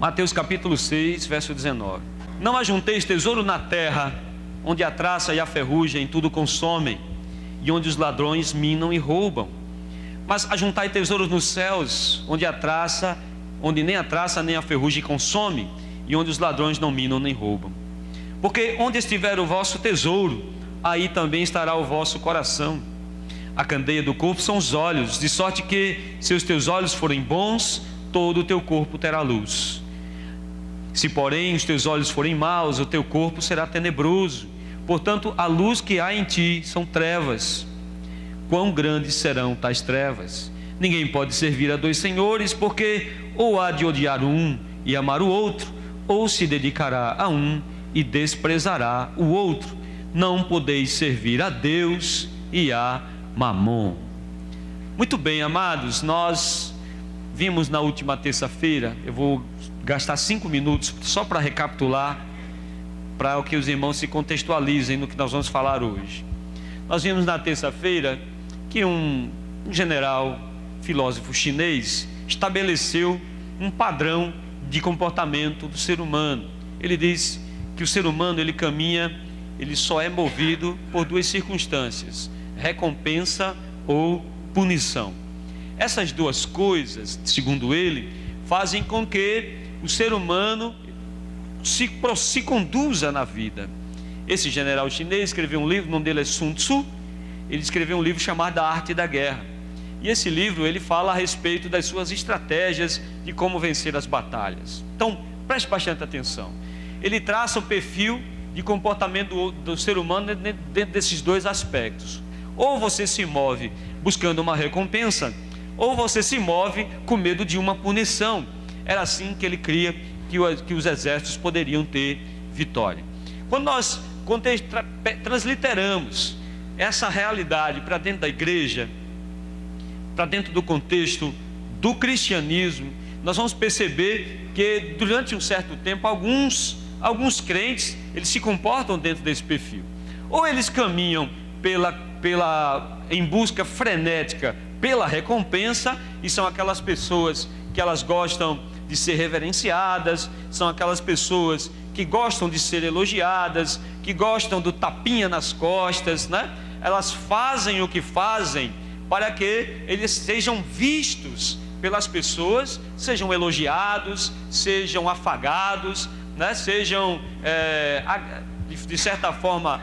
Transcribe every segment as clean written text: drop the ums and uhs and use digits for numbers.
Mateus capítulo 6, verso 19. Não ajunteis tesouro na terra, onde a traça e a ferrugem tudo consomem, e onde os ladrões minam e roubam. Mas ajuntai tesouros nos céus, onde nem a traça nem a ferrugem consome, e onde os ladrões não minam nem roubam. Porque onde estiver o vosso tesouro, aí também estará o vosso coração. A candeia do corpo são os olhos, de sorte que, se os teus olhos forem bons, todo o teu corpo terá luz. Se porém os teus olhos forem maus, o teu corpo será tenebroso. Portanto, a luz que há em ti são trevas. Quão grandes serão tais trevas? Ninguém pode servir a dois senhores, porque ou há de odiar um e amar o outro, ou se dedicará a um e desprezará o outro. Não podeis servir a Deus e a Mamon. Muito bem, amados, nós vimos na última terça-feira. Eu vou gastar 5 minutos só para recapitular, para que os irmãos se contextualizem no que nós vamos falar hoje. Nós vimos na terça-feira que um general, filósofo chinês, estabeleceu um padrão de comportamento do ser humano. Ele diz que o ser humano, ele só é movido por 2 circunstâncias: recompensa ou punição. Essas 2 coisas, segundo ele, fazem com que o ser humano se conduza na vida. Esse general chinês escreveu um livro, o nome dele é Sun Tzu. Ele escreveu um livro chamado A Arte da Guerra. E esse livro, ele fala a respeito das suas estratégias de como vencer as batalhas. Então, preste bastante atenção. Ele traça o perfil de comportamento do ser humano dentro desses 2 aspectos. Ou você se move buscando uma recompensa, ou você se move com medo de uma punição. Era assim que ele cria que os exércitos poderiam ter vitória. Quando nós transliteramos essa realidade para dentro da igreja, para dentro do contexto do cristianismo, nós vamos perceber que durante um certo tempo alguns crentes, eles se comportam dentro desse perfil. Ou eles caminham em busca frenética pela recompensa, e são aquelas pessoas que elas gostam de ser reverenciadas, são aquelas pessoas que gostam de ser elogiadas, que gostam do tapinha nas costas, né? Elas fazem o que fazem para que eles sejam vistos pelas pessoas, sejam elogiados, sejam afagados, né? Sejam, de certa forma,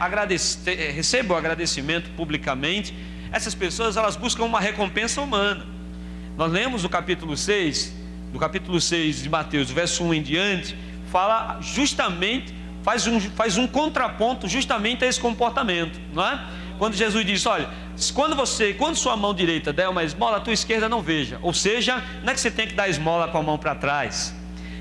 recebam agradecimento publicamente. Essas pessoas, elas buscam uma recompensa humana. Nós lemos do capítulo 6 de Mateus, verso 1 em diante, fala justamente, faz um contraponto justamente a esse comportamento, não é? Quando Jesus diz: olha, quando sua mão direita der uma esmola, a tua esquerda não veja. Ou seja, não é que você tem que dar esmola com a mão para trás.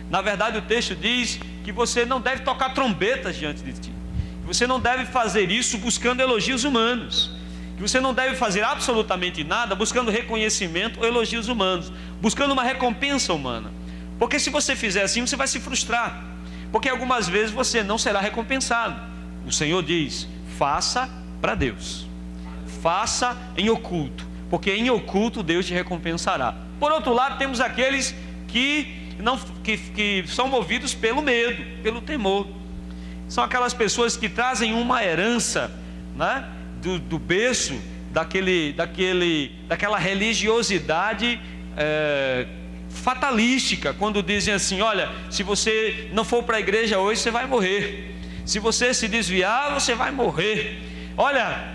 Na verdade, o texto diz que você não deve tocar trombetas diante de ti, que você não deve fazer isso buscando elogios humanos, que você não deve fazer absolutamente nada buscando reconhecimento ou elogios humanos, buscando uma recompensa humana. Porque se você fizer assim, você vai se frustrar, porque algumas vezes você não será recompensado. O Senhor diz: faça para Deus, faça em oculto, porque em oculto Deus te recompensará. Por outro lado, temos aqueles que são movidos pelo medo, pelo temor. São aquelas pessoas que trazem uma herança, né, do berço, daquela religiosidade fatalística, quando dizem assim: olha, se você não for para a igreja hoje, você vai morrer. Se você se desviar, você vai morrer. Olha,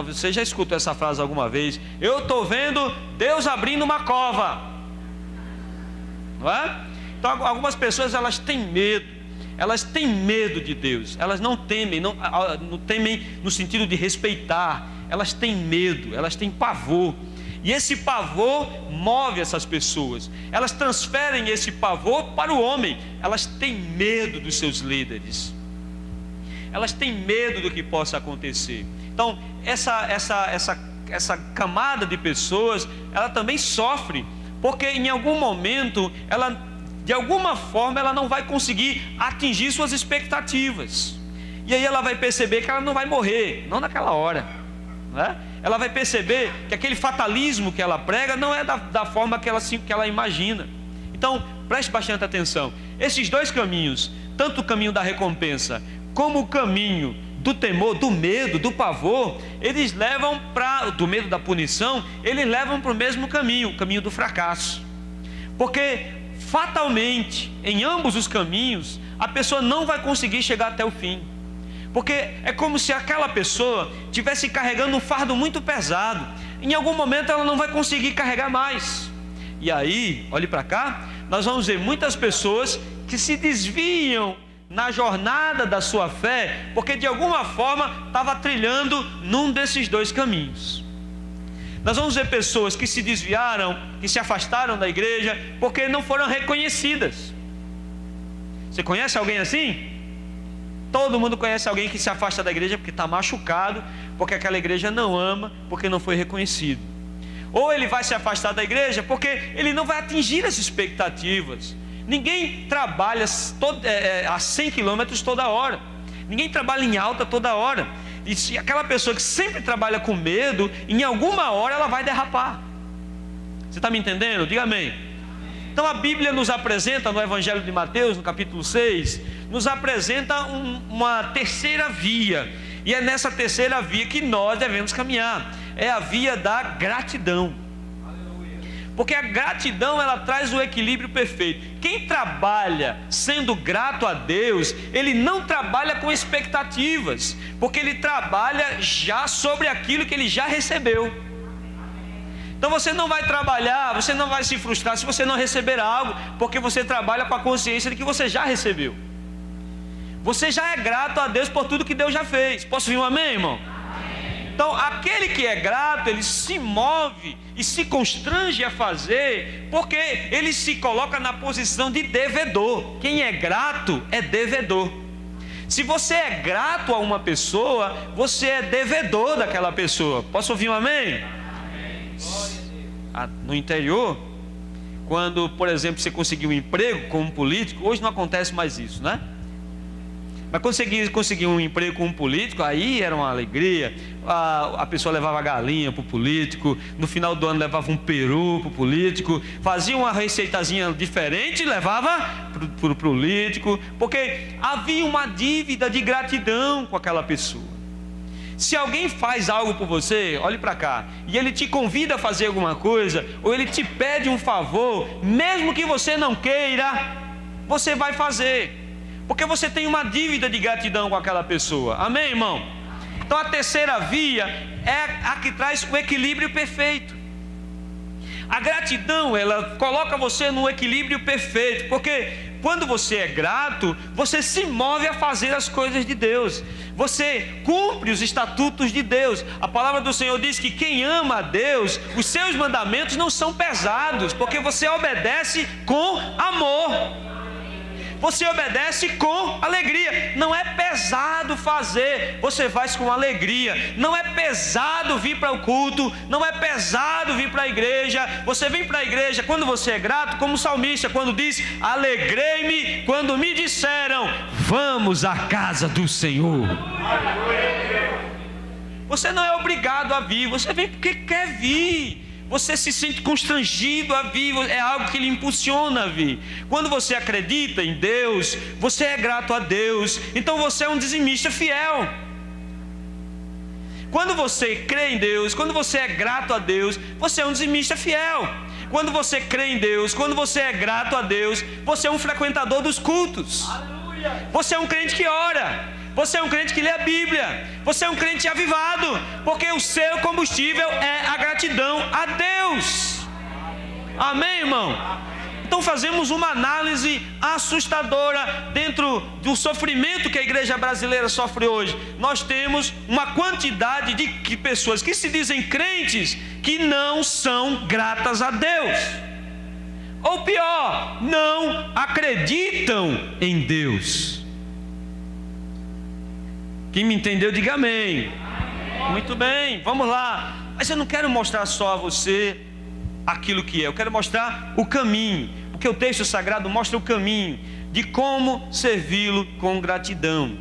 você já escutou essa frase alguma vez? Eu estou vendo Deus abrindo uma cova, não é? Então, algumas pessoas, elas têm medo de Deus. Elas não temem no sentido de respeitar. Elas têm medo, elas têm pavor. E esse pavor move essas pessoas. Elas transferem esse pavor para o homem. Elas têm medo dos seus líderes. Elas têm medo do que possa acontecer. Então, essa camada de pessoas, ela também sofre, porque em algum momento, de alguma forma, ela não vai conseguir atingir suas expectativas. E aí ela vai perceber que ela não vai morrer, não naquela hora, né? Ela vai perceber que aquele fatalismo que ela prega não é da forma que ela imagina. Então, preste bastante atenção. Esses dois caminhos, tanto o caminho da recompensa como o caminho do temor, do medo, do pavor, eles levam do medo da punição, eles levam para o mesmo caminho, o caminho do fracasso. Porque fatalmente, em ambos os caminhos, a pessoa não vai conseguir chegar até o fim. Porque é como se aquela pessoa estivesse carregando um fardo muito pesado. Em algum momento ela não vai conseguir carregar mais. E aí, olhe para cá, nós vamos ver muitas pessoas que se desviam na jornada da sua fé, porque de alguma forma estava trilhando num desses dois caminhos. Nós vamos ver pessoas que se desviaram, que se afastaram da igreja, porque não foram reconhecidas. Você conhece alguém assim? Todo mundo conhece alguém que se afasta da igreja porque está machucado, porque aquela igreja não ama, porque não foi reconhecido. Ou ele vai se afastar da igreja porque ele não vai atingir as expectativas. Ninguém trabalha a 100 km toda hora. Ninguém trabalha em alta toda hora. E se aquela pessoa que sempre trabalha com medo, em alguma hora ela vai derrapar. Você está me entendendo? Diga amém. Então a Bíblia nos apresenta, no Evangelho de Mateus, no capítulo 6, nos apresenta uma terceira via. E é nessa terceira via que nós devemos caminhar. É a via da gratidão. Porque a gratidão, ela traz o equilíbrio perfeito. Quem trabalha sendo grato a Deus, ele não trabalha com expectativas, porque ele trabalha já sobre aquilo que ele já recebeu. Então você não vai trabalhar, você não vai se frustrar se você não receber algo, porque você trabalha com a consciência de que você já recebeu. Você já é grato a Deus por tudo que Deus já fez. Posso ouvir um amém, irmão? Então, aquele que é grato, ele se move e se constrange a fazer, porque ele se coloca na posição de devedor. Quem é grato é devedor. Se você é grato a uma pessoa, você é devedor daquela pessoa. Posso ouvir um amém? No interior, quando, por exemplo, você conseguiu um emprego como político, hoje não acontece mais isso, né? Mas conseguir um emprego com um político, aí era uma alegria. A pessoa levava galinha para o político, no final do ano levava um peru para o político, fazia uma receitazinha diferente e levava para o político, porque havia uma dívida de gratidão com aquela pessoa. Se alguém faz algo por você, olhe para cá, e ele te convida a fazer alguma coisa, ou ele te pede um favor, mesmo que você não queira, você vai fazer, porque você tem uma dívida de gratidão com aquela pessoa. Amém, irmão? Então a terceira via é a que traz o equilíbrio perfeito. A gratidão, ela coloca você no equilíbrio perfeito, porque quando você é grato, você se move a fazer as coisas de Deus, você cumpre os estatutos de Deus. A palavra do Senhor diz que quem ama a Deus, os seus mandamentos não são pesados, porque você obedece com amor. Você obedece com alegria. Não é pesado fazer, você faz com alegria. Não é pesado vir para o culto, não é pesado vir para a igreja. Você vem para a igreja quando você é grato, como o salmista, quando diz: alegrei-me quando me disseram, vamos à casa do Senhor. Você não é obrigado a vir, você vem porque quer vir. Você se sente constrangido a vir, é algo que lhe impulsiona a vir. Quando você acredita em Deus, você é grato a Deus, então você é um dizimista fiel. Quando você crê em Deus, quando você é grato a Deus, você é um dizimista fiel. Quando você crê em Deus, quando você é grato a Deus, você é um frequentador dos cultos. Você é um crente que ora. Você é um crente que lê a Bíblia. Você é um crente avivado, porque o seu combustível é a gratidão a Deus. Amém, irmão? Então fazemos uma análise assustadora dentro do sofrimento que a igreja brasileira sofre hoje. Nós temos uma quantidade de pessoas que se dizem crentes que não são gratas a Deus. Ou pior, não acreditam em Deus. Quem me entendeu, diga amém. Muito bem, vamos lá. Mas eu não quero mostrar só a você aquilo que é, eu quero mostrar o caminho, porque o texto sagrado mostra o caminho de como servi-lo com gratidão.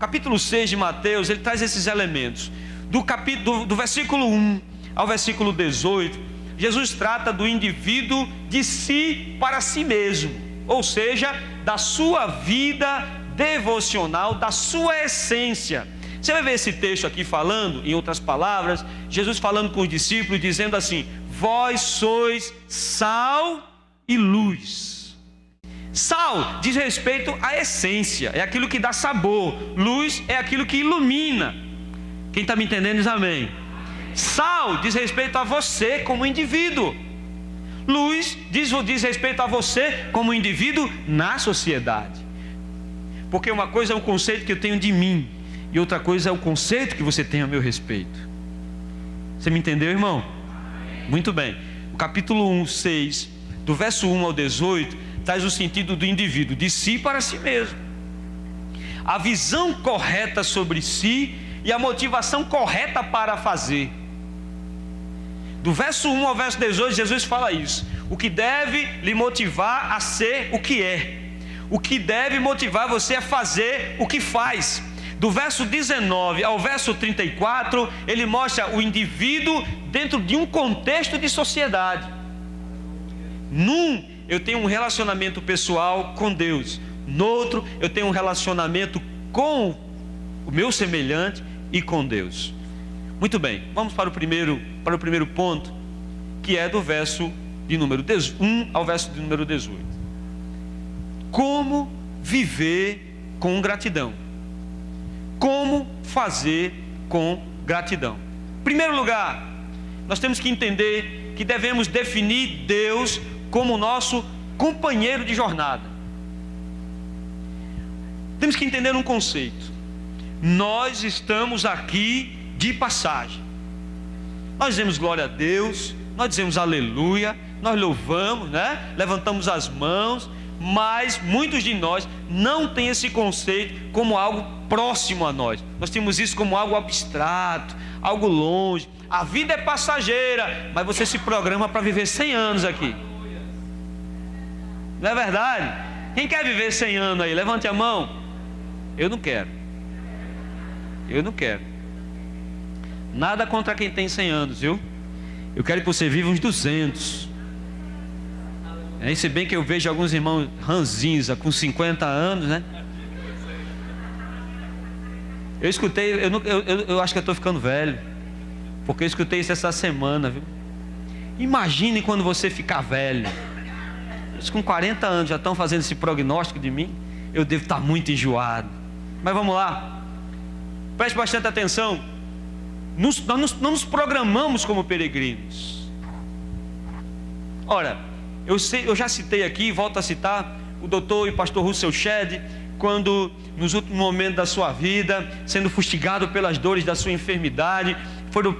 Capítulo 6 de Mateus, ele traz esses elementos. Do versículo 1 ao versículo 18, Jesus trata do indivíduo de si para si mesmo, ou seja, da sua vida devocional, da sua essência. Você vai ver esse texto aqui falando, em outras palavras, Jesus falando com os discípulos, dizendo assim: vós sois sal e luz. Sal diz respeito à essência, é aquilo que dá sabor. Luz é aquilo que ilumina. Quem está me entendendo diz amém. Sal diz respeito a você como indivíduo. Luz diz respeito a você como indivíduo na sociedade. Porque uma coisa é o conceito que eu tenho de mim, e outra coisa é o conceito que você tem a meu respeito. Você me entendeu, irmão? Muito bem. O capítulo 6, do verso 1 ao 18, traz o sentido do indivíduo, de si para si mesmo. A visão correta sobre si e a motivação correta para fazer. Do verso 1 ao verso 18, Jesus fala isso. O que deve lhe motivar a ser o que é. O que deve motivar você a fazer o que faz. Do verso 19 ao verso 34, ele mostra o indivíduo dentro de um contexto de sociedade. Num, eu tenho um relacionamento pessoal com Deus. No outro, eu tenho um relacionamento com o meu semelhante e com Deus. Muito bem, vamos para o primeiro ponto, que é do verso de número 1 ao verso de número 18. Como viver com gratidão? Como fazer com gratidão? Em primeiro lugar, nós temos que entender que devemos definir Deus como nosso companheiro de jornada. Temos que entender um conceito. Nós estamos aqui de passagem. Nós dizemos glória a Deus, nós dizemos aleluia, nós louvamos, né? Levantamos as mãos, mas muitos de nós não têm esse conceito como algo próximo a nós. Nós temos isso como algo abstrato, algo longe. A vida é passageira, mas você se programa para viver 100 anos aqui. Não é verdade? Quem quer viver 100 anos aí? Levante a mão. Eu não quero. Eu não quero. Nada contra quem tem 100 anos, viu? Eu quero que você viva uns 200. Se bem que eu vejo alguns irmãos ranzinza com 50 anos, né? Eu escutei, eu acho que eu estou ficando velho, porque eu escutei isso essa semana, viu? Imagine quando você ficar velho. Eles com 40 anos já estão fazendo esse prognóstico de mim. Eu devo estar muito enjoado. Mas vamos lá. Preste bastante atenção. Nós não nos programamos como peregrinos. Ora, eu já citei aqui, volto a citar, o doutor e pastor Russell Shedd, quando nos últimos momentos da sua vida, sendo fustigado pelas dores da sua enfermidade,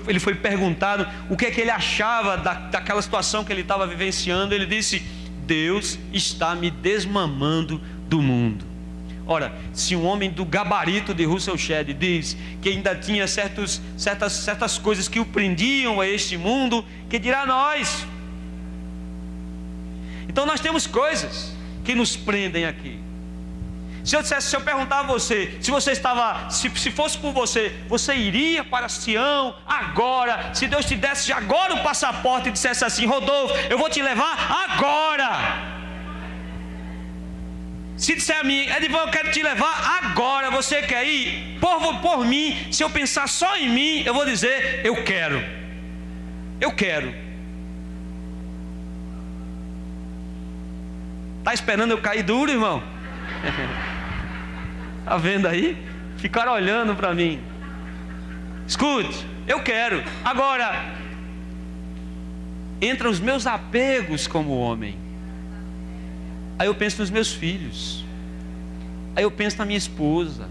ele foi perguntado o que é que ele achava daquela situação que ele estava vivenciando. Ele disse: Deus está me desmamando do mundo. Ora, se um homem do gabarito de Russell Shedd diz que ainda tinha certas coisas que o prendiam a este mundo, que dirá nós? Então nós temos coisas que nos prendem aqui. Se eu perguntar a você, se fosse por você, você iria para Sião agora? Se Deus te desse agora o passaporte e dissesse assim: Rodolfo, eu vou te levar agora. Se disser a mim: Edivan, eu quero te levar agora, você quer ir? Por mim, se eu pensar só em mim, eu vou dizer: eu quero. Eu quero. Está esperando eu cair duro, irmão? Está vendo aí? Ficaram olhando para mim. Escute, eu quero. Agora, entram os meus apegos como homem. Aí eu penso nos meus filhos. Aí eu penso na minha esposa.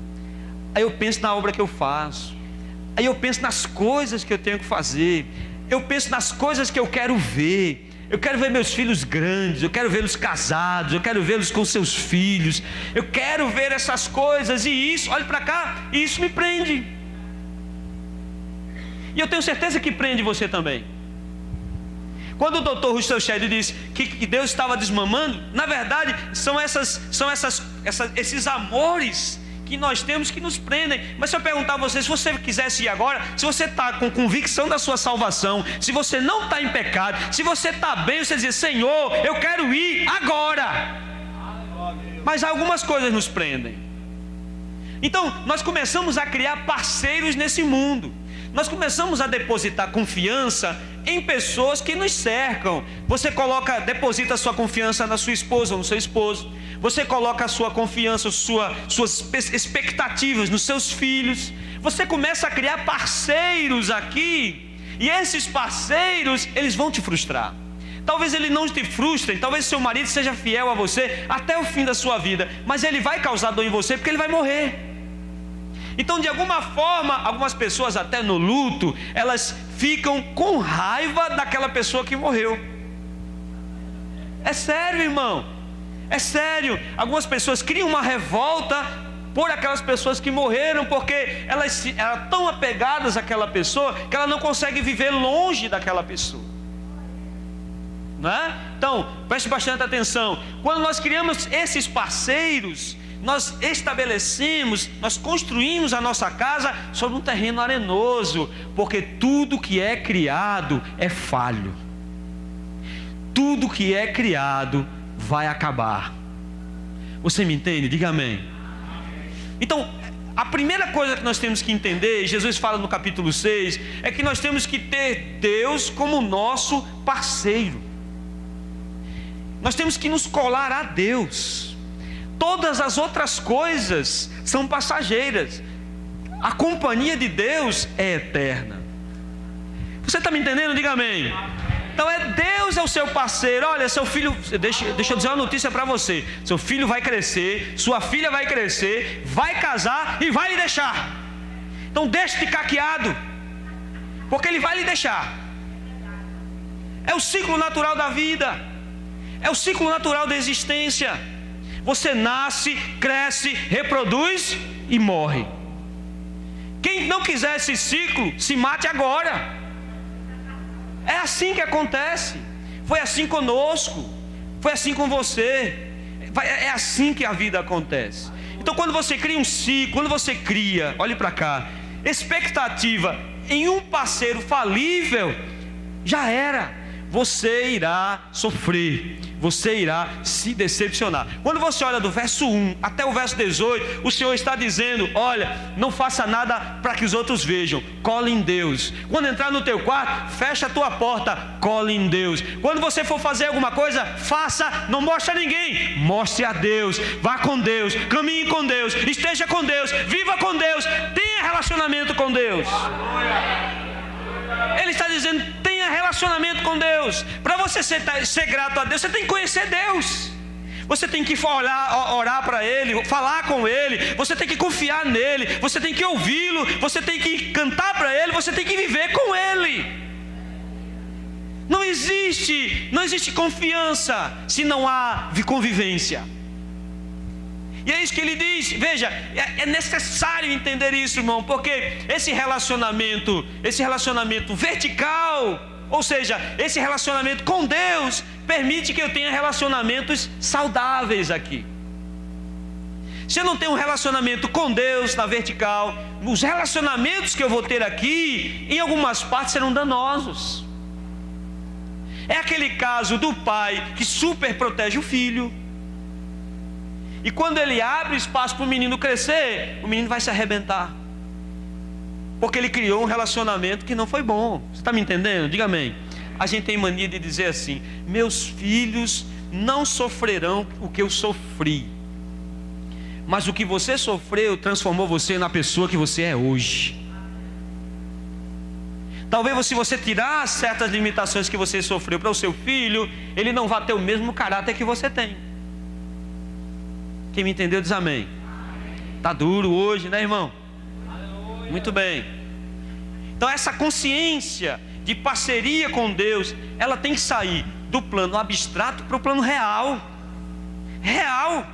Aí eu penso na obra que eu faço. Aí eu penso nas coisas que eu tenho que fazer. Eu penso nas coisas que eu quero ver. Eu quero ver meus filhos grandes, eu quero vê-los casados, eu quero vê-los com seus filhos. Eu quero ver essas coisas, e isso, olhe para cá, e isso me prende. E eu tenho certeza que prende você também. Quando o doutor Russell Shedd disse que Deus estava desmamando, na verdade são esses amores que nós temos que nos prendem. Mas se eu perguntar a você, se você quisesse ir agora, se você está com convicção da sua salvação, se você não está em pecado, se você está bem, você diz: Senhor, eu quero ir agora. Mas algumas coisas nos prendem. Então nós começamos a criar parceiros nesse mundo. Nós começamos a depositar confiança em pessoas que nos cercam. Você deposita a sua confiança na sua esposa ou no seu esposo. Você coloca a sua confiança, suas expectativas nos seus filhos. Você começa a criar parceiros aqui. E esses parceiros, eles vão te frustrar. Talvez ele não te frustrem, talvez seu marido seja fiel a você até o fim da sua vida, mas ele vai causar dor em você porque ele vai morrer. Então, de alguma forma, algumas pessoas até no luto, elas ficam com raiva daquela pessoa que morreu. É sério, irmão, é sério. Algumas pessoas criam uma revolta por aquelas pessoas que morreram, porque elas eram tão apegadas àquela pessoa, que ela não consegue viver longe daquela pessoa. Não é? Então, preste bastante atenção. Quando nós criamos esses parceiros, nós estabelecemos, nós construímos a nossa casa sobre um terreno arenoso, porque tudo que é criado é falho. Tudo que é criado vai acabar. Você me entende? Diga amém. Então, a primeira coisa que nós temos que entender, Jesus fala no capítulo 6, é que nós temos que ter Deus como nosso parceiro. Nós temos que nos colar a Deus. Todas as outras coisas são passageiras. A companhia de Deus é eterna. Você está me entendendo? Diga amém. Então Deus é o seu parceiro. Olha, seu filho, deixa eu dizer uma notícia para você. Seu filho vai crescer, sua filha vai crescer, vai casar e vai lhe deixar. Então deixe de caqueado, porque ele vai lhe deixar. É o ciclo natural da vida. É o ciclo natural da existência. Você nasce, cresce, reproduz e morre. Quem não quiser esse ciclo, se mate agora. É assim que acontece. Foi assim conosco, foi assim com você. É assim que a vida acontece. Então quando você cria um ciclo, quando você cria, olhe para cá, expectativa em um parceiro falível, já era. Você irá sofrer, você irá se decepcionar. Quando você olha do verso 1 até o verso 18, o Senhor está dizendo: olha, não faça nada para que os outros vejam, cola em Deus. Quando entrar no teu quarto, fecha a tua porta, cola em Deus. Quando você for fazer alguma coisa, faça, não mostre a ninguém, mostre a Deus. Vá com Deus, caminhe com Deus, esteja com Deus, viva com Deus, tenha relacionamento com Deus. Ele está dizendo: tenha relacionamento com Deus. Para você ser grato a Deus, você tem que conhecer Deus. Você tem que orar para Ele, falar com Ele. Você tem que confiar nele. Você tem que ouvi-lo. Você tem que cantar para Ele. Você tem que viver com Ele. Não existe confiança se não há convivência. E é isso que ele diz. Veja, é necessário entender isso, irmão, porque esse relacionamento vertical, ou seja, esse relacionamento com Deus, permite que eu tenha relacionamentos saudáveis aqui. Se eu não tenho um relacionamento com Deus na vertical, os relacionamentos que eu vou ter aqui, em algumas partes serão danosos. É aquele caso do pai que super protege o filho. E quando ele abre espaço para o menino crescer, o menino vai se arrebentar. Porque ele criou um relacionamento que não foi bom. Você está me entendendo? Diga amém. A gente tem mania de dizer assim: meus filhos não sofrerão o que eu sofri. Mas o que você sofreu transformou você na pessoa que você é hoje. Talvez se você tirar certas limitações que você sofreu para o seu filho, ele não vai ter o mesmo caráter que você tem. Quem me entendeu diz amém. Está duro hoje, né, irmão? Muito bem. Então essa consciência de parceria com Deus, ela tem que sair do plano abstrato para o plano real. Real.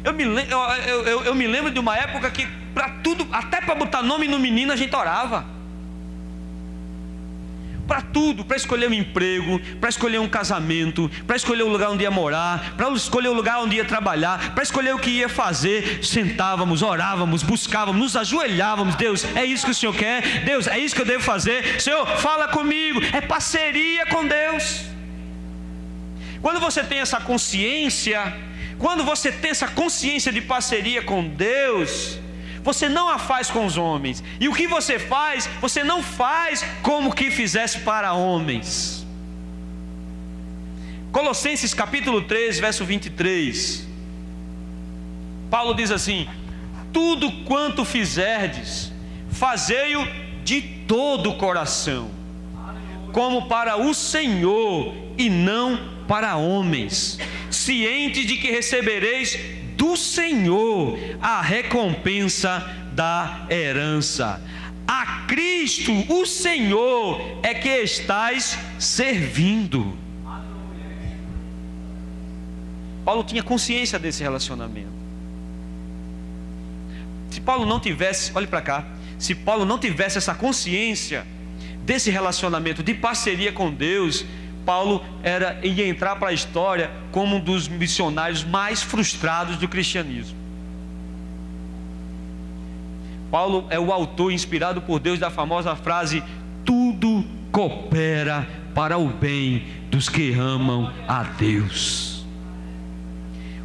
Eu me lembro de uma época que para tudo, até para botar nome no menino, a gente orava. para tudo, para escolher um emprego, para escolher um casamento, para escolher o lugar onde ia morar, para escolher o lugar onde ia trabalhar, para escolher o que ia fazer. Sentávamos, orávamos, buscávamos, nos ajoelhávamos. Deus, é isso que o Senhor quer? Deus, é isso que eu devo fazer? Senhor, fala comigo. É parceria com Deus. Quando você tem essa consciência, de parceria com Deus, você não a faz com os homens. E o que você faz, você não faz como que fizesse para homens. Colossenses capítulo 3, verso 23. Paulo diz assim: tudo quanto fizerdes, fazei-o de todo o coração, como para o Senhor e não para homens, ciente de que recebereis do Senhor a recompensa da herança. A Cristo, o Senhor, é que estais servindo. Paulo tinha consciência desse relacionamento. Se Paulo não tivesse, olhe para cá, se Paulo não tivesse essa consciência desse relacionamento de parceria com Deus, Paulo ia entrar para a história como um dos missionários mais frustrados do cristianismo. Paulo é o autor inspirado por Deus da famosa frase: tudo coopera para o bem dos que amam a Deus.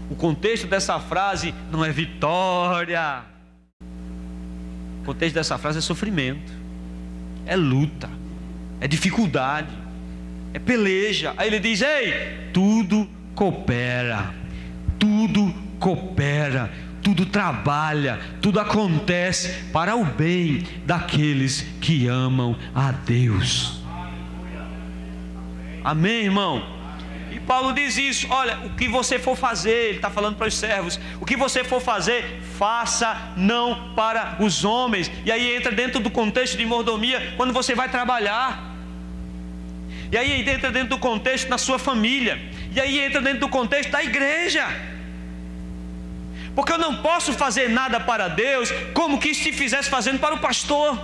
O contexto dessa frase não é vitória. O contexto dessa frase é sofrimento, é luta, é dificuldade, é peleja. Aí ele diz: ei, tudo coopera, tudo trabalha, tudo acontece para o bem daqueles que amam a Deus. Amém, irmão? E Paulo diz isso: olha, o que você for fazer, ele está falando para os servos, o que você for fazer, faça não para os homens. E aí entra dentro do contexto de mordomia, quando você vai trabalhar. E aí entra dentro do contexto da sua família. E aí entra dentro do contexto da igreja. Porque eu não posso fazer nada para Deus como que se fizesse fazendo para o pastor.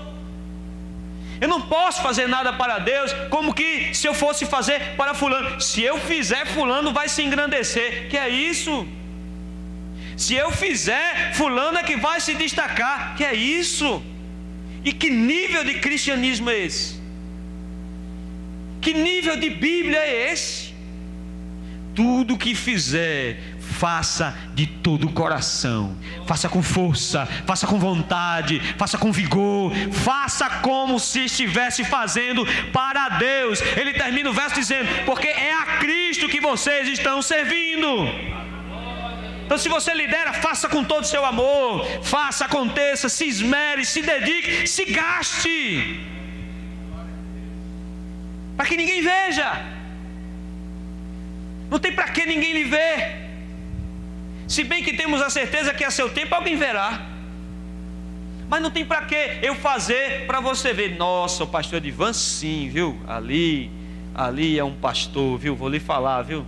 Eu não posso fazer nada para Deus como que se eu fosse fazer para fulano. Se eu fizer, fulano vai se engrandecer. Que é isso? Se eu fizer, fulano é que vai se destacar. Que é isso? E que nível de cristianismo é esse? Que nível de Bíblia é esse? Tudo que fizer, faça de todo o coração, faça com força, faça com vontade, faça com vigor, faça como se estivesse fazendo para Deus. Ele termina o verso dizendo: porque é a Cristo que vocês estão servindo. Então, se você lidera, faça com todo o seu amor, faça, aconteça, se esmere, se dedique, se gaste, para que ninguém veja. Não tem para que ninguém lhe ver. Se bem que temos a certeza que a seu tempo alguém verá. Mas não tem para que eu fazer para você ver. Nossa, o pastor Edivan, sim, viu? Ali é um pastor, viu? Vou lhe falar, viu?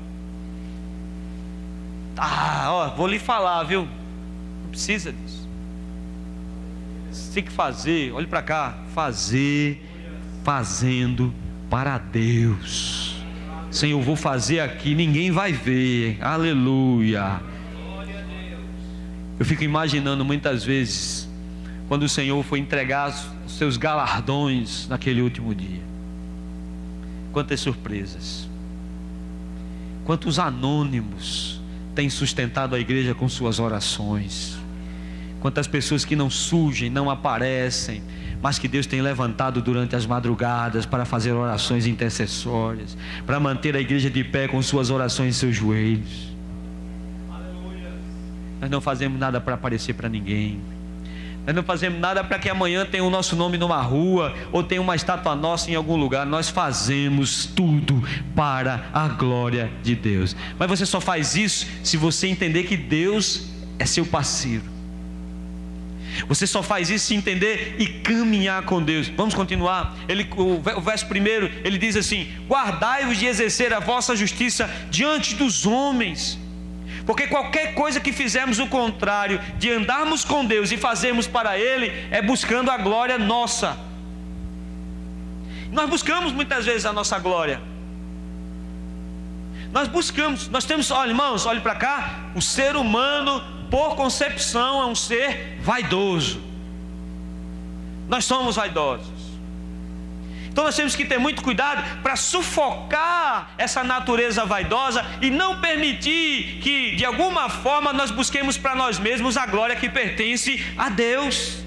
Vou lhe falar, viu? Não precisa disso. Você tem que fazer, olhe para cá, fazendo para Deus. Senhor, eu vou fazer aqui, ninguém vai ver. Aleluia. Eu fico imaginando muitas vezes quando o Senhor foi entregar os seus galardões naquele último dia. Quantas surpresas, quantos anônimos têm sustentado a igreja com suas orações, quantas pessoas que não surgem, não aparecem, mas que Deus tem levantado durante as madrugadas para fazer orações intercessórias, para manter a igreja de pé com suas orações em seus joelhos. Aleluia. Nós não fazemos nada para aparecer para ninguém. Nós não fazemos nada para que amanhã tenha o nosso nome numa rua ou tenha uma estátua nossa em algum lugar. Nós fazemos tudo para a glória de Deus. Mas você só faz isso se você entender que Deus é seu parceiro. Você só faz isso se entender e caminhar com Deus. Vamos continuar. O verso primeiro, ele diz assim: guardai-vos de exercer a vossa justiça diante dos homens, porque qualquer coisa que fizermos o contrário de andarmos com Deus e fazermos para Ele, é buscando a glória nossa. Nós buscamos muitas vezes a nossa glória. Nós temos, olha irmãos, olhe para cá, o ser humano, por concepção, é um ser vaidoso. Nós somos vaidosos. Então nós temos que ter muito cuidado para sufocar essa natureza vaidosa e não permitir que de alguma forma nós busquemos para nós mesmos a glória que pertence a Deus.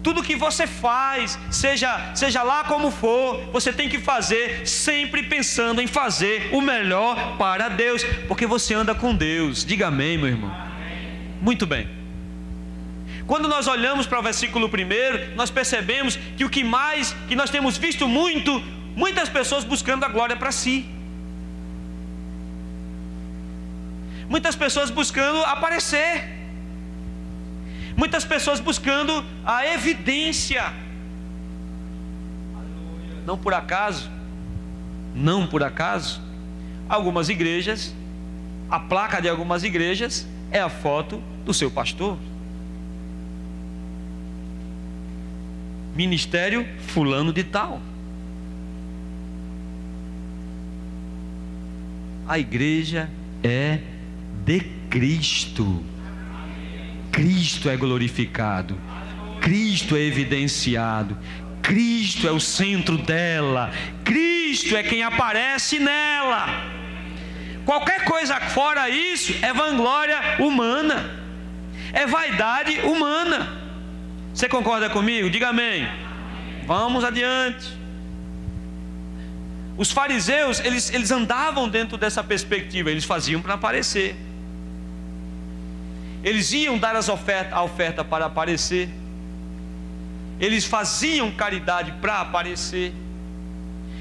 Tudo que você faz, seja lá como for, você tem que fazer sempre pensando em fazer o melhor para Deus, porque você anda com Deus. Diga amém, meu irmão. Muito bem. Quando nós olhamos para o versículo 1, nós percebemos que que nós temos visto muitas pessoas buscando a glória para si. Muitas pessoas buscando aparecer. Muitas pessoas buscando a evidência. Não por acaso, algumas igrejas, a placa de algumas igrejas é a foto do seu pastor. Ministério fulano de tal. A igreja é de Cristo. Cristo é glorificado, Cristo é evidenciado, Cristo é o centro dela, Cristo é quem aparece nela. Qualquer coisa fora isso é vanglória humana, é vaidade humana. Você concorda comigo? Diga amém. Vamos adiante. Os fariseus, eles andavam dentro dessa perspectiva, eles faziam para aparecer. Eles iam dar a oferta para aparecer. Eles faziam caridade para aparecer.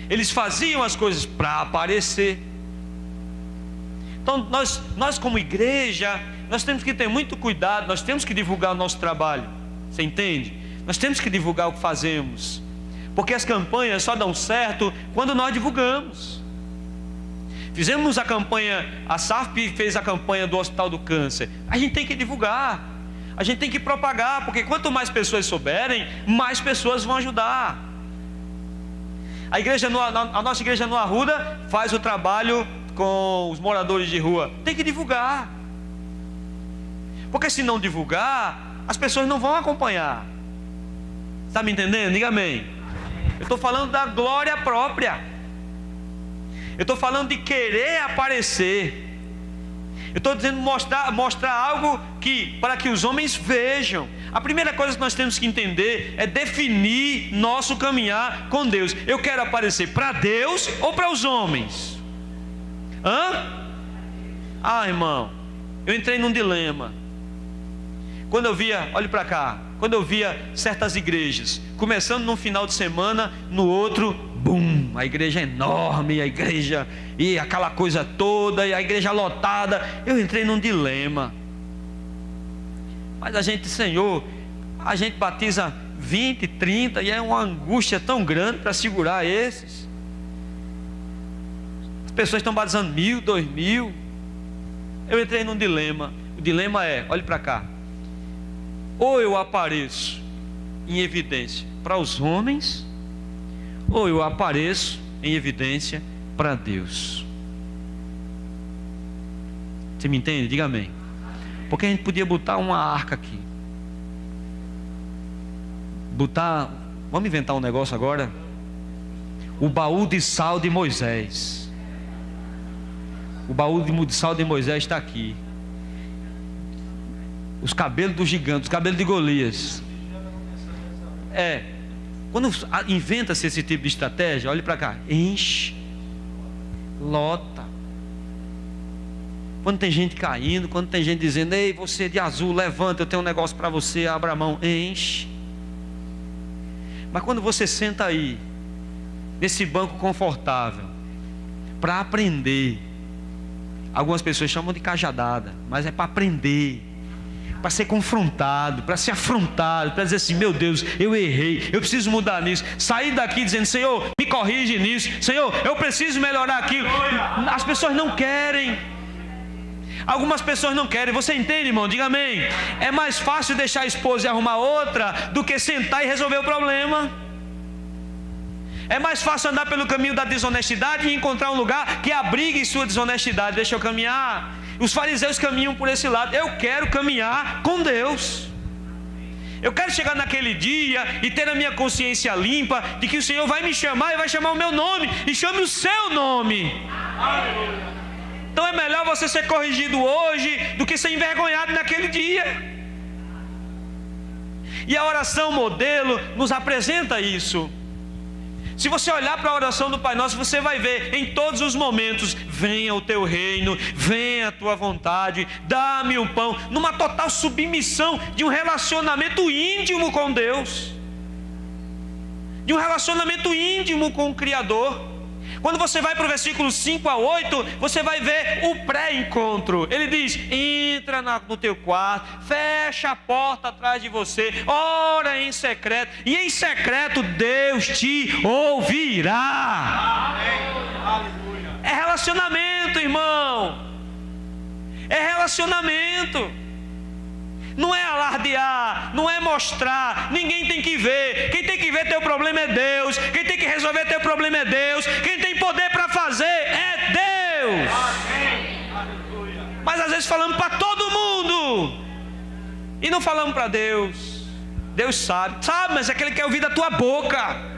Eles faziam as coisas para aparecer. Então nós como igreja, nós temos que ter muito cuidado. Nós temos que divulgar o nosso trabalho. Você entende? Nós temos que divulgar o que fazemos, porque as campanhas só dão certo quando nós divulgamos. Fizemos a campanha, a SAFP fez a campanha do Hospital do Câncer. A gente tem que divulgar, a gente tem que propagar, porque quanto mais pessoas souberem, mais pessoas vão ajudar. A nossa igreja no Arruda faz o trabalho com os moradores de rua. Tem que divulgar, porque se não divulgar, as pessoas não vão acompanhar. Está me entendendo? Diga amém. Eu estou falando da glória própria. Eu estou falando de querer aparecer. Eu estou dizendo mostrar algo para que os homens vejam. A primeira coisa que nós temos que entender é definir nosso caminhar com Deus. Eu quero aparecer para Deus ou para os homens? Irmão, eu entrei num dilema. Quando eu via, olhe para cá, quando eu via certas igrejas, começando num final de semana, no outro, bum, a igreja é enorme, a igreja, e aquela coisa toda, e a igreja lotada, eu entrei num dilema. Mas a gente, Senhor, a gente batiza 20, 30, e é uma angústia tão grande para segurar esses. As pessoas estão batizando 1.000, 2.000. Eu entrei num dilema. O dilema é, olhe para cá, ou eu apareço em evidência para os homens, ou eu apareço em evidência para Deus. Você me entende? Diga amém. Porque a gente podia botar uma arca aqui, vamos inventar um negócio agora, o baú de sal de Moisés. O baú de sal de Moisés está aqui. Os cabelos do gigante, os cabelos de Golias. Quando inventa-se esse tipo de estratégia, olhe para cá, enche, lota. Quando tem gente caindo, quando tem gente dizendo, ei, você de azul, levanta, eu tenho um negócio para você, abra a mão, enche. Mas quando você senta aí, nesse banco confortável, para aprender, algumas pessoas chamam de cajadada, mas é para aprender, para ser confrontado, para ser afrontado, para dizer assim, meu Deus, eu errei, eu preciso mudar nisso, sair daqui dizendo, Senhor, me corrige nisso, Senhor, eu preciso melhorar aquilo. As pessoas não querem. Algumas pessoas não querem, você entende, irmão? Diga amém. É mais fácil deixar a esposa e arrumar outra do que sentar e resolver o problema. É mais fácil andar pelo caminho da desonestidade e encontrar um lugar que abrigue sua desonestidade. Deixa eu caminhar. Os fariseus caminham por esse lado. Eu quero caminhar com Deus. Eu quero chegar naquele dia e ter a minha consciência limpa de que o Senhor vai me chamar e vai chamar o meu nome, e chame o seu nome. Então é melhor você ser corrigido hoje do que ser envergonhado naquele dia. E a oração modelo nos apresenta isso. Se você olhar para a oração do Pai Nosso, você vai ver em todos os momentos: venha o teu reino, venha a tua vontade, dá-me o pão, numa total submissão de um relacionamento íntimo com Deus, de um relacionamento íntimo com o Criador. Quando você vai para o versículo 5 a 8, você vai ver o pré-encontro. Ele diz: entra no teu quarto, fecha a porta atrás de você, ora em secreto, e em secreto Deus te ouvirá. É relacionamento, irmão. É relacionamento. Não é alardear, não é mostrar, ninguém tem que ver. Quem tem que ver teu problema é Deus. Quem tem que resolver teu problema é Deus. Quem tem poder para fazer é Deus. Mas às vezes falamos para todo mundo e não falamos para Deus. Deus sabe, mas é que Ele quer ouvir da tua boca.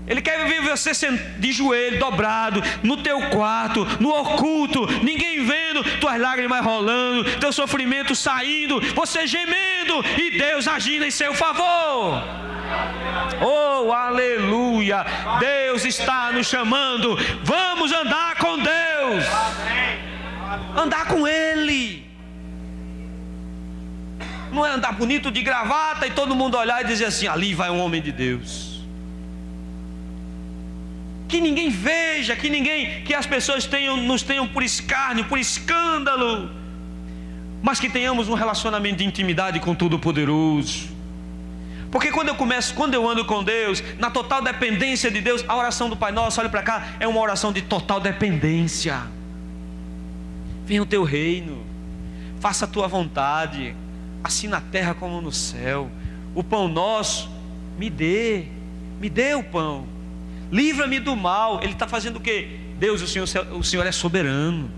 Ele quer ver você de joelho, dobrado, no teu quarto, no oculto, ninguém vendo, tuas lágrimas rolando, teu sofrimento saindo, você gemendo e Deus agindo em seu favor. Oh, aleluia! Deus está nos chamando. Vamos andar com Deus. Andar com Ele. Não é andar bonito de gravata e todo mundo olhar e dizer assim: ali vai um homem de Deus. Que ninguém veja, que as pessoas nos tenham por escárnio, por escândalo, mas que tenhamos um relacionamento de intimidade com o Todo-Poderoso. Porque quando eu ando com Deus, na total dependência de Deus, a oração do Pai Nosso, olha para cá, é uma oração de total dependência. Venha o teu reino, faça a tua vontade, assim na terra como no céu. O pão nosso, me dê o pão. Livra-me do mal. Ele está fazendo o quê? Deus, o Senhor é soberano.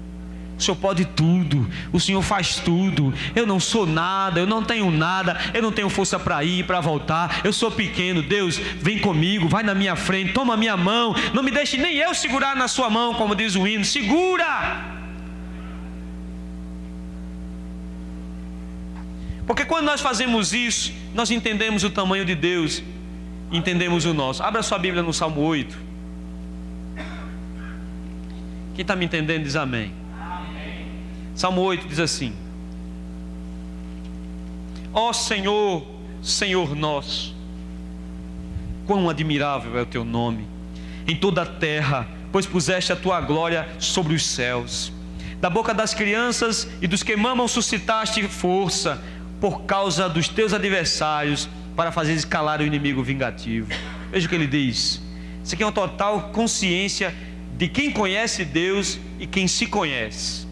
O Senhor pode tudo. O Senhor faz tudo. Eu não sou nada, eu não tenho nada. Eu não tenho força para ir, para voltar. Eu sou pequeno. Deus, vem comigo, vai na minha frente, toma a minha mão. Não me deixe nem eu segurar na sua mão, como diz o hino. Segura! Porque quando nós fazemos isso, nós entendemos o tamanho de Deus, entendemos o nosso. Abra sua Bíblia no Salmo 8. Quem está me entendendo diz amém. Salmo 8 diz assim: ó Senhor, Senhor nosso, quão admirável é o teu nome em toda a terra, pois puseste a tua glória sobre os céus. Da boca das crianças e dos que mamam suscitaste força, por causa dos teus adversários, para fazer escalar o inimigo vingativo. Veja o que ele diz. Isso aqui é uma total consciência de quem conhece Deus e quem se conhece.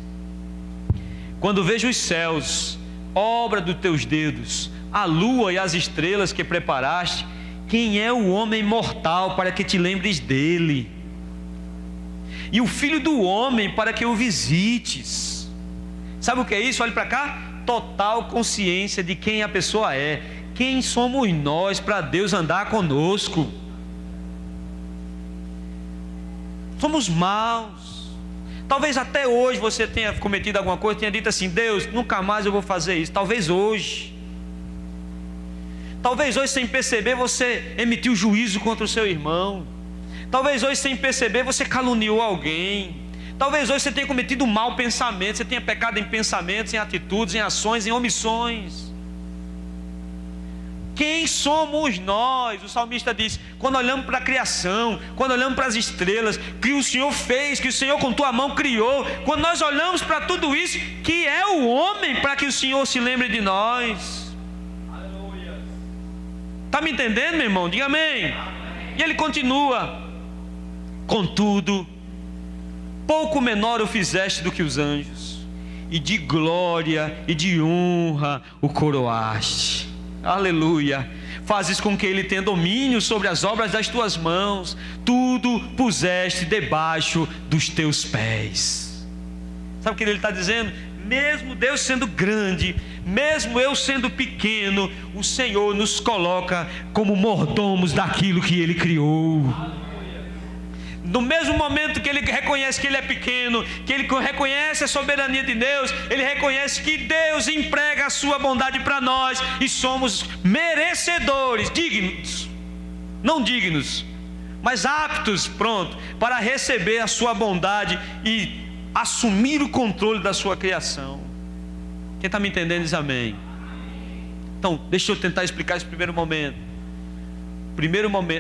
Quando vejo os céus, obra dos teus dedos, a lua e as estrelas que preparaste, quem é o homem mortal para que te lembres dele? E o filho do homem para que o visites? Sabe o que é isso? Olhe para cá. Total consciência de quem a pessoa é. Quem somos nós para Deus andar conosco? Somos maus. Talvez até hoje você tenha cometido alguma coisa, tenha dito assim: Deus, nunca mais eu vou fazer isso. Talvez hoje sem perceber você emitiu juízo contra o seu irmão. Talvez hoje sem perceber você caluniou alguém. Talvez hoje você tenha cometido mau pensamento, você tenha pecado em pensamentos, em atitudes, em ações, em omissões. Quem somos nós? O salmista diz: quando olhamos para a criação, quando olhamos para as estrelas que o Senhor fez, que o Senhor com tua mão criou, quando nós olhamos para tudo isso, que é o homem para que o Senhor se lembre de nós? Está me entendendo, meu irmão? Diga amém. E ele continua: contudo, pouco menor o fizeste do que os anjos. e de glória e de honra o coroaste. Aleluia. Fazes com que ele tenha domínio sobre as obras das tuas mãos, tudo puseste debaixo dos teus pés. Sabe o que ele está dizendo? Mesmo Deus sendo grande, mesmo eu sendo pequeno, o Senhor nos coloca como mordomos daquilo que Ele criou. No mesmo momento que ele reconhece que ele é pequeno, que ele reconhece a soberania de Deus, ele reconhece que Deus emprega a sua bondade para nós e somos merecedores, dignos, não dignos, mas aptos, pronto, para receber a sua bondade e assumir o controle da sua criação. Quem está me entendendo diz amém. Então, deixa eu tentar explicar esse primeiro momento.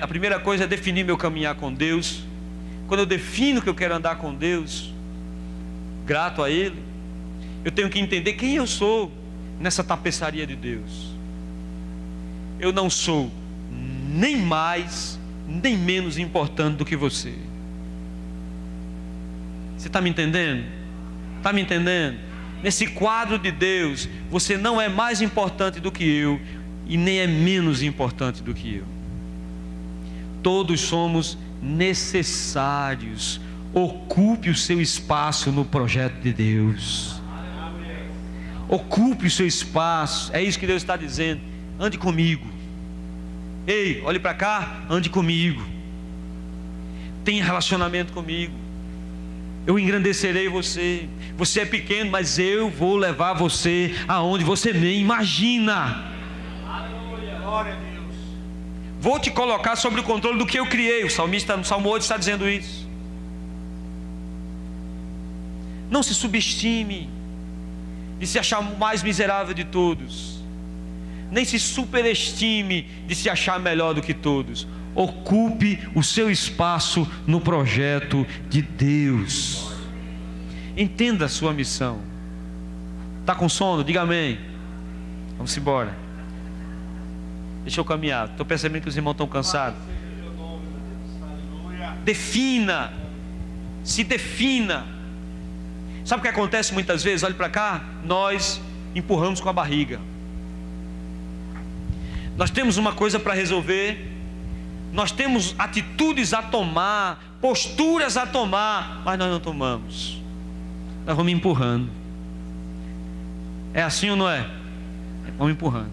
A primeira coisa é definir meu caminhar com Deus. Quando eu defino que eu quero andar com Deus, grato a Ele, eu tenho que entender quem eu sou nessa tapeçaria de Deus. Eu não sou nem mais, nem menos importante do que você. Você está me entendendo? Está me entendendo? Nesse quadro de Deus, você não é mais importante do que eu e nem é menos importante do que eu. Todos somos necessários. Ocupe o seu espaço no projeto de Deus. Ocupe o seu espaço. É isso que Deus está dizendo. Ande comigo. Ei, olhe para cá, ande comigo. Tenha relacionamento comigo. Eu engrandecerei você. Você é pequeno, mas eu vou levar você aonde você nem imagina. Aleluia, glória a Deus. Vou te colocar sobre o controle do que eu criei. O salmista no Salmo 8 está dizendo isso. Não se subestime de se achar o mais miserável de todos, nem se superestime de se achar melhor do que todos. Ocupe o seu espaço no projeto de Deus. Entenda a sua missão. Está com sono? Diga amém. Vamos embora. Deixa eu caminhar. Estou percebendo que os irmãos estão cansados. Defina. Se defina. Sabe o que acontece muitas vezes? Olhe para cá. Nós empurramos com a barriga. Nós temos uma coisa para resolver. Nós temos atitudes a tomar, posturas a tomar, mas nós não tomamos. Nós vamos empurrando. É assim ou não é? Vamos empurrando.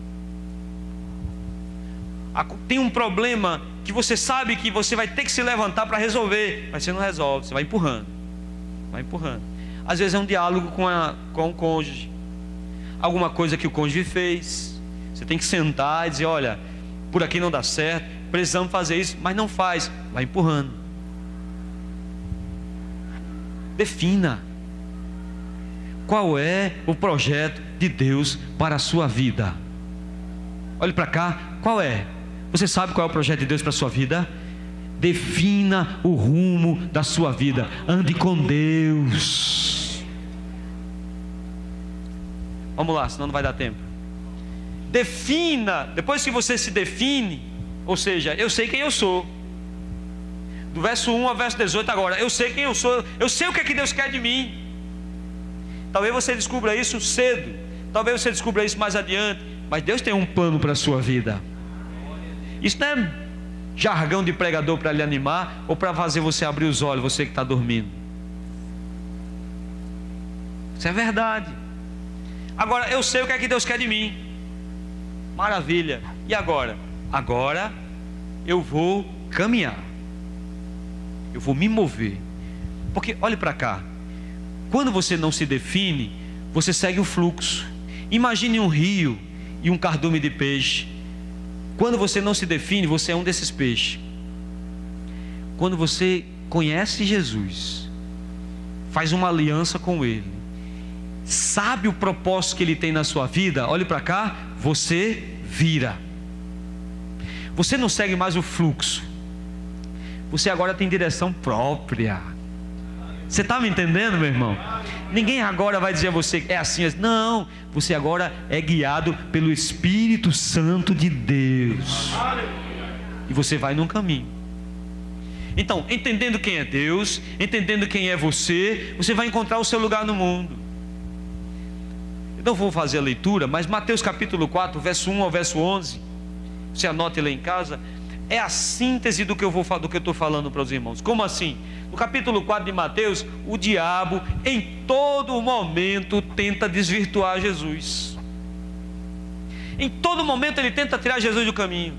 Tem um problema que você sabe que você vai ter que se levantar para resolver, mas você não resolve, você vai empurrando. Vai empurrando. Às vezes é um diálogo com o cônjuge. Alguma coisa que o cônjuge fez. Você tem que sentar e dizer, olha, por aqui não dá certo, precisamos fazer isso, mas não faz. Vai empurrando. Defina. Qual é o projeto de Deus para a sua vida? Olhe para cá, qual é? Você sabe qual é o projeto de Deus para a sua vida? Defina o rumo da sua vida. Ande com Deus. Vamos lá, senão não vai dar tempo. Defina. Depois que você se define, ou seja, eu sei quem eu sou. Do verso 1 ao verso 18 agora, eu sei quem eu sou. Eu sei o que é que Deus quer de mim. Talvez você descubra isso cedo. Talvez você descubra isso mais adiante. Mas Deus tem um plano para a sua vida. Isso não é jargão de pregador para lhe animar ou para fazer você abrir os olhos, você que está dormindo. Isso é verdade. Agora, eu sei o que é que Deus quer de mim. Maravilha. E agora? Agora eu vou caminhar. Eu vou me mover. Porque, olhe para cá. Quando você não se define, você segue o fluxo. Imagine um rio e um cardume de peixe. Quando você não se define, você é um desses peixes. Quando você conhece Jesus, faz uma aliança com Ele, sabe o propósito que Ele tem na sua vida, olhe para cá, você vira. Você não segue mais o fluxo. Você agora tem direção própria. Você está me entendendo, meu irmão? Ninguém agora vai dizer a você, é assim. Não, você agora é guiado pelo Espírito Santo de Deus. E você vai num caminho. Então, entendendo quem é Deus, entendendo quem é você, você vai encontrar o seu lugar no mundo. Não vou fazer a leitura, mas Mateus capítulo 4, verso 1 ao verso 11, você anote lá em casa, é a síntese do que eu estou falando para os irmãos. Como assim? No capítulo 4 de Mateus, o diabo em todo momento tenta desvirtuar Jesus. Em todo momento ele tenta tirar Jesus do caminho.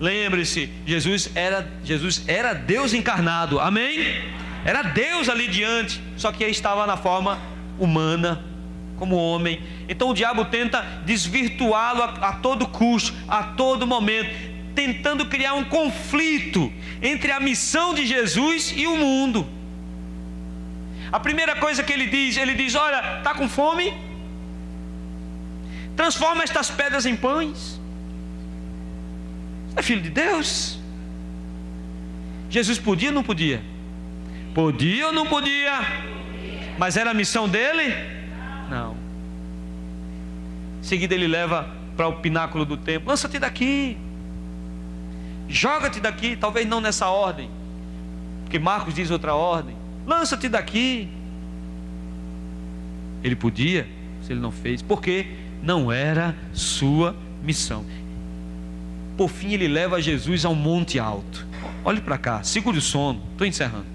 Lembre-se, Jesus era Deus encarnado, amém? Era Deus ali diante, só que ele estava na forma humana, como homem. Então o diabo tenta desvirtuá-lo a todo custo, a todo momento, tentando criar um conflito entre a missão de Jesus e o mundo. A primeira coisa que ele diz: olha, está com fome? Transforma estas pedras em pães. Você é filho de Deus? Jesus podia ou não podia? Podia ou não podia? Mas era a missão dele? Não. Em seguida ele leva para o pináculo do templo: lança-te daqui, joga-te daqui. Talvez não nessa ordem, porque Marcos diz outra ordem. Lança-te daqui. Ele podia, se ele não fez, porque não era sua missão. Por fim ele leva Jesus ao monte alto. Olhe para cá, segure o sono, estou encerrando.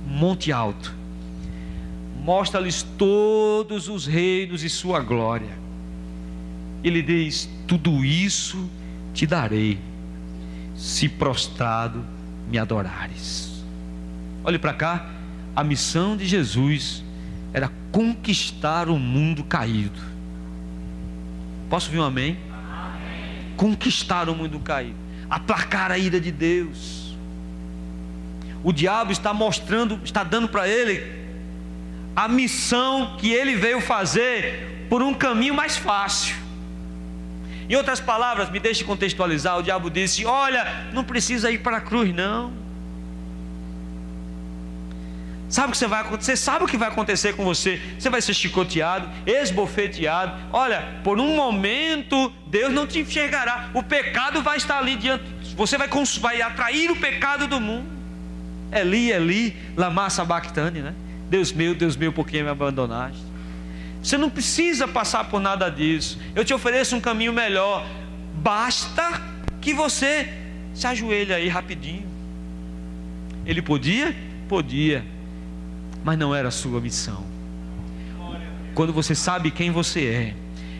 Monte alto, mostra-lhes todos os reinos e sua glória. Ele diz: tudo isso te darei, se prostrado me adorares. Olhe para cá, a missão de Jesus era conquistar o mundo caído. Posso ouvir um amém? Amém. Conquistar o mundo caído, aplacar a ira de Deus. O diabo está dando para ele a missão que ele veio fazer por um caminho mais fácil. Em outras palavras, me deixe contextualizar. O diabo disse: olha, não precisa ir para a cruz não. Sabe o que vai acontecer? Sabe o que vai acontecer com você? Você vai ser chicoteado, esbofeteado. Olha, por um momento Deus não te enxergará. O pecado vai estar ali diante. Você vai atrair o pecado do mundo. Eli, Eli, lama sabachthani, né? Deus meu, por que me abandonaste? Você não precisa passar por nada disso. Eu te ofereço um caminho melhor. Basta que você se ajoelhe aí rapidinho. Ele podia? Podia, mas não era a sua missão. Quando você sabe quem você é,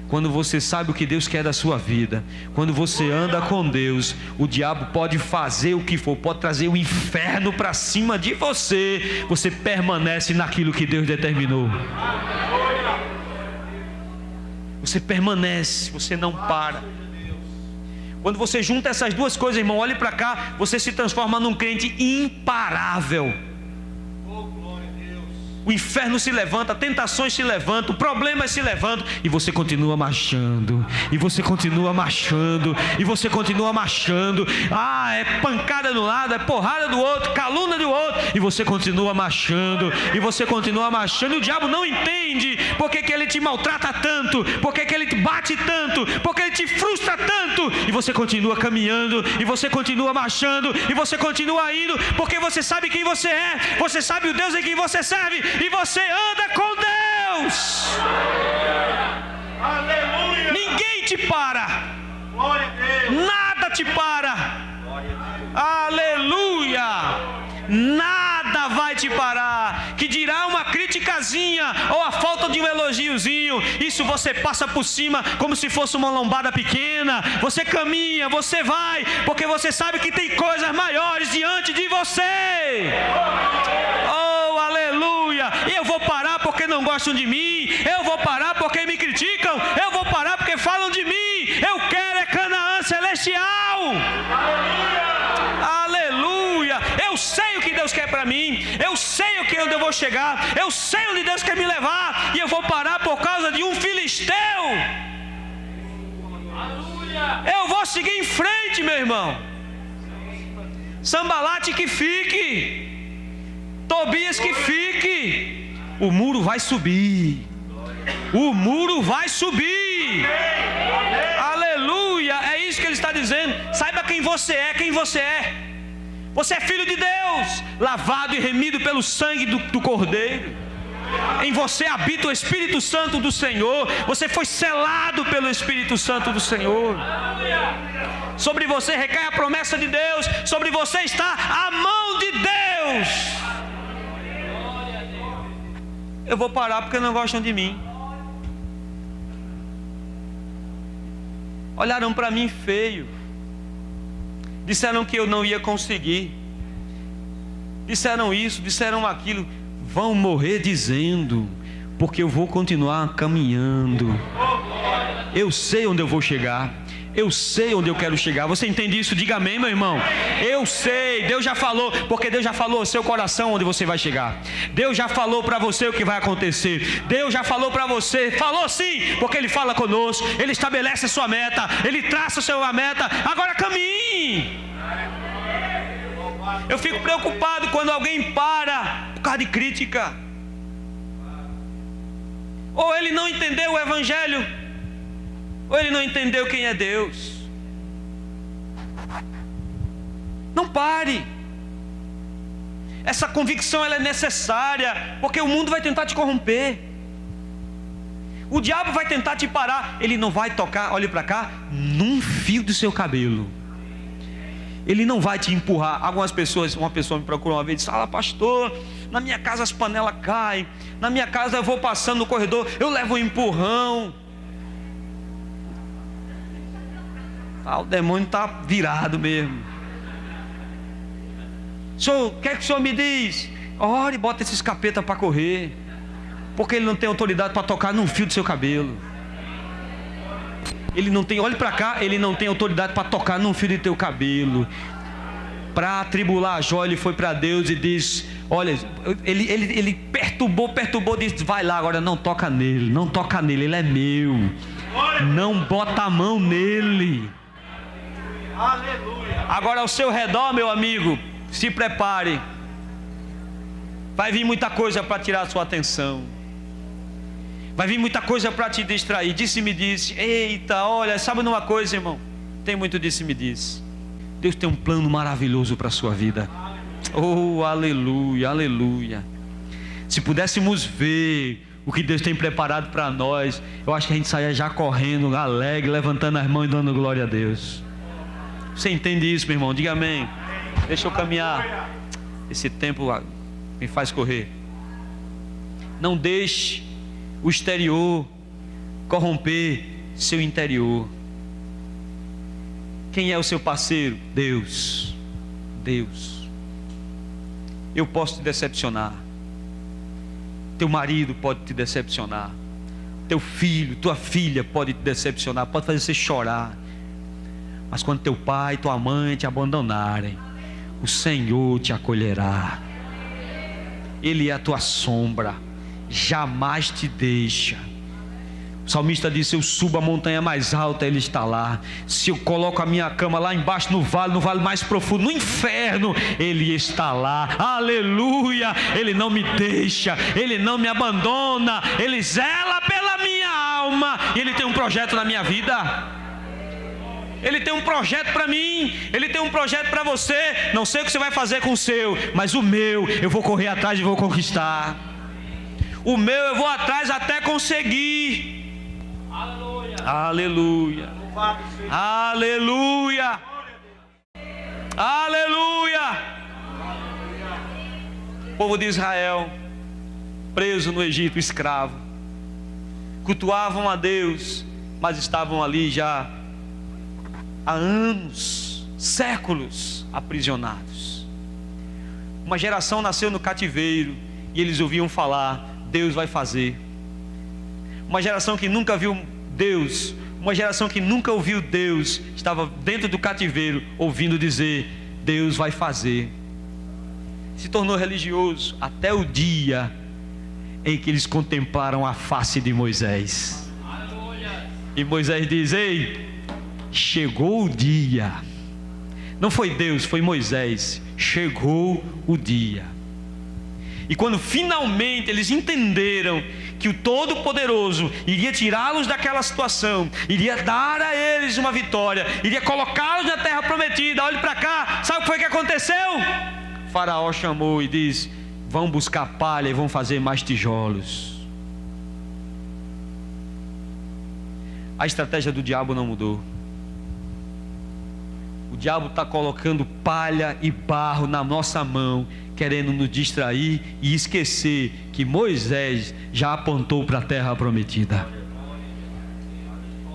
quando você sabe o que Deus quer da sua vida, quando você anda com Deus, o diabo pode fazer o que for, pode trazer o inferno para cima de você. Você permanece naquilo que Deus determinou. Você permanece, você não para. Quando você junta essas duas coisas, irmão, olhe para cá, você se transforma num crente imparável. O inferno se levanta, tentações se levantam, problemas se levantam, e você continua marchando, e você continua marchando, e você continua marchando. É pancada de um lado, é porrada do outro, calúnia do outro, e você continua marchando, e você continua marchando. E o diabo não entende por que ele te maltrata tanto, por que ele te bate tanto, por que ele te frustra tanto, e você continua caminhando, e você continua marchando, e você continua indo, porque você sabe quem você é, você sabe o Deus em quem você serve, e você anda com Deus. Aleluia. Ninguém te para. Glória a Deus. Nada te para. Glória a Deus. Aleluia. Nada vai te parar. Que dirá uma criticazinha ou a falta de um elogiozinho, isso você passa por cima como se fosse uma lombada pequena. Você caminha, você vai, porque você sabe que tem coisas maiores diante de você. Oh, aleluia. E eu vou parar porque não gostam de mim, eu vou parar porque me criticam, eu vou parar porque falam de mim. Eu quero é Canaã celestial. Aleluia. Eu sei o que Deus quer para mim, eu sei onde eu vou chegar, eu sei onde Deus quer me levar, e eu vou parar por causa de um filisteu. Eu vou seguir em frente, meu irmão. Sambalate que fique, Tobias que fique. O muro vai subir. O muro vai subir. Aleluia. É isso que ele está dizendo. Saiba quem você é, quem você é. Você é filho de Deus, lavado e remido pelo sangue do Cordeiro. Em você habita o Espírito Santo do Senhor. Você foi selado pelo Espírito Santo do Senhor. Sobre você recai a promessa de Deus. Sobre você está a mão de Deus. Eu vou parar porque não gostam de mim. Olharam para mim feio. Disseram que eu não ia conseguir. Disseram isso, disseram aquilo. Vão morrer dizendo, porque eu vou continuar caminhando. Eu sei onde eu vou chegar. Eu sei onde eu quero chegar. Você entende isso? Diga amém, meu irmão. Eu sei, Deus já falou, porque Deus já falou ao seu coração onde você vai chegar. Deus já falou para você o que vai acontecer. Deus já falou para você, falou sim, porque Ele fala conosco. Ele estabelece a sua meta, Ele traça a sua meta. Agora caminhe. Eu fico preocupado quando alguém para por causa de crítica. Ou ele não entendeu o Evangelho, ou ele não entendeu quem é Deus. Não pare. Essa convicção ela é necessária, porque o mundo vai tentar te corromper. O diabo vai tentar te parar. Ele não vai tocar, olhe para cá, num fio do seu cabelo. Ele não vai te empurrar. Algumas pessoas, uma pessoa me procurou uma vez e disse: "Ah, pastor, na minha casa as panelas caem. Na minha casa eu vou passando no corredor, eu levo um empurrão." O demônio está virado mesmo. Senhor, o que é que o senhor me diz? Ore e bota esses capetas para correr, porque ele não tem autoridade para tocar num fio do seu cabelo. Ele não tem, olhe para cá, ele não tem autoridade para tocar num fio de teu cabelo. Para atribular Jó, ele foi para Deus e disse: olha, ele perturbou, disse: vai lá agora, não toca nele, não toca nele, ele é meu. Não bota a mão nele. Aleluia. Agora ao seu redor, meu amigo, se prepare. Vai vir muita coisa para tirar a sua atenção. Vai vir muita coisa para te distrair. Disse-me disse. Eita, olha, sabe uma coisa, irmão? Tem muito disse-me disse. Deus tem um plano maravilhoso para a sua vida. Oh, aleluia, aleluia. Se pudéssemos ver o que Deus tem preparado para nós, eu acho que a gente saia já correndo, alegre, levantando as mãos e dando glória a Deus. Você entende isso, meu irmão? Diga amém. Deixa eu caminhar. Esse tempo me faz correr. Não deixe o exterior corromper seu interior. Quem é o seu parceiro? Deus. Deus. Eu posso te decepcionar. Teu marido pode te decepcionar. Teu filho, tua filha pode te decepcionar, pode fazer você chorar. Mas quando teu pai e tua mãe te abandonarem, o Senhor te acolherá. Ele é a tua sombra, jamais te deixa. O salmista disse: eu subo a montanha mais alta, Ele está lá. Se eu coloco a minha cama lá embaixo no vale mais profundo, no inferno, Ele está lá. Aleluia. Ele não me deixa, Ele não me abandona, Ele zela pela minha alma. E Ele tem um projeto na minha vida. Ele tem um projeto para mim, Ele tem um projeto para você. Não sei o que você vai fazer com o seu, mas o meu eu vou correr atrás e vou conquistar. O meu eu vou atrás até conseguir. Aleluia. Aleluia. Aleluia. O povo de Israel, preso no Egito, escravo, cultuavam a Deus, mas estavam ali já há anos, séculos aprisionados. Uma geração nasceu no cativeiro e eles ouviam falar: Deus vai fazer. Uma geração que nunca viu Deus, uma geração que nunca ouviu Deus, estava dentro do cativeiro ouvindo dizer: Deus vai fazer. Se tornou religioso até o dia em que eles contemplaram a face de Moisés. E Moisés diz: ei, chegou o dia. Não foi Deus, foi Moisés. Chegou o dia. E quando finalmente eles entenderam que o Todo-Poderoso iria tirá-los daquela situação, iria dar a eles uma vitória, iria colocá-los na terra prometida, olhe para cá, sabe o que foi que aconteceu? O faraó chamou e disse: vão buscar palha e vão fazer mais tijolos. A estratégia do diabo não mudou. O diabo está colocando palha e barro na nossa mão, querendo nos distrair e esquecer que Moisés já apontou para a terra prometida.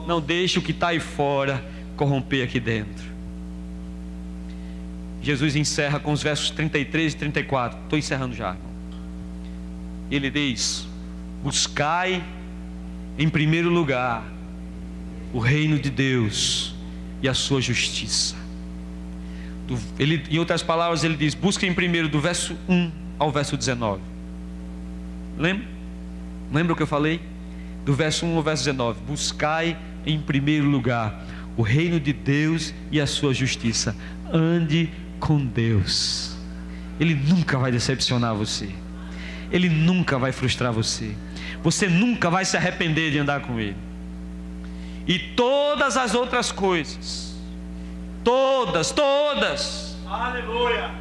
Não deixe o que está aí fora corromper aqui dentro. Jesus encerra com os versos 33 e 34. Estou encerrando já, irmão. Ele diz: buscai em primeiro lugar o reino de Deus e a sua justiça. Em outras palavras, ele diz: busquem primeiro, do verso 1 ao verso 19. Lembra o que eu falei? Do verso 1 ao verso 19: buscai em primeiro lugar o reino de Deus e a sua justiça. Ande com Deus. Ele nunca vai decepcionar você. Ele nunca vai frustrar você. Você nunca vai se arrepender de andar com Ele. E todas as outras coisas, todas, aleluia,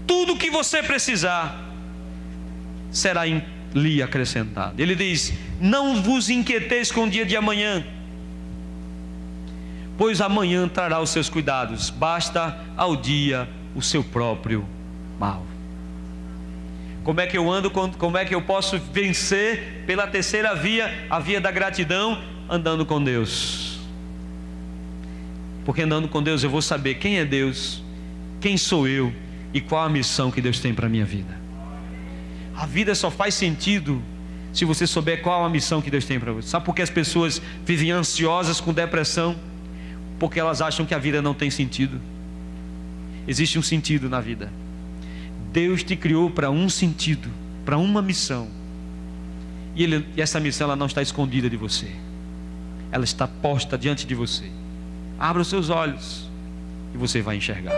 tudo que você precisar será lhe acrescentado. Ele diz: não vos inquieteis com o dia de amanhã, pois amanhã trará os seus cuidados, basta ao dia o seu próprio mal. Como é que eu ando? Como é que eu posso vencer pela terceira via, a via da gratidão? Andando com Deus. Porque andando com Deus eu vou saber quem é Deus, quem sou eu e qual a missão que Deus tem para a minha vida. A vida só faz sentido se você souber qual a missão que Deus tem para você. Sabe por que as pessoas vivem ansiosas com depressão? Porque elas acham que a vida não tem sentido. Existe um sentido na vida. Deus te criou para um sentido, para uma missão. E essa missão ela não está escondida de você. Ela está posta diante de você. Abra os seus olhos e você vai enxergar.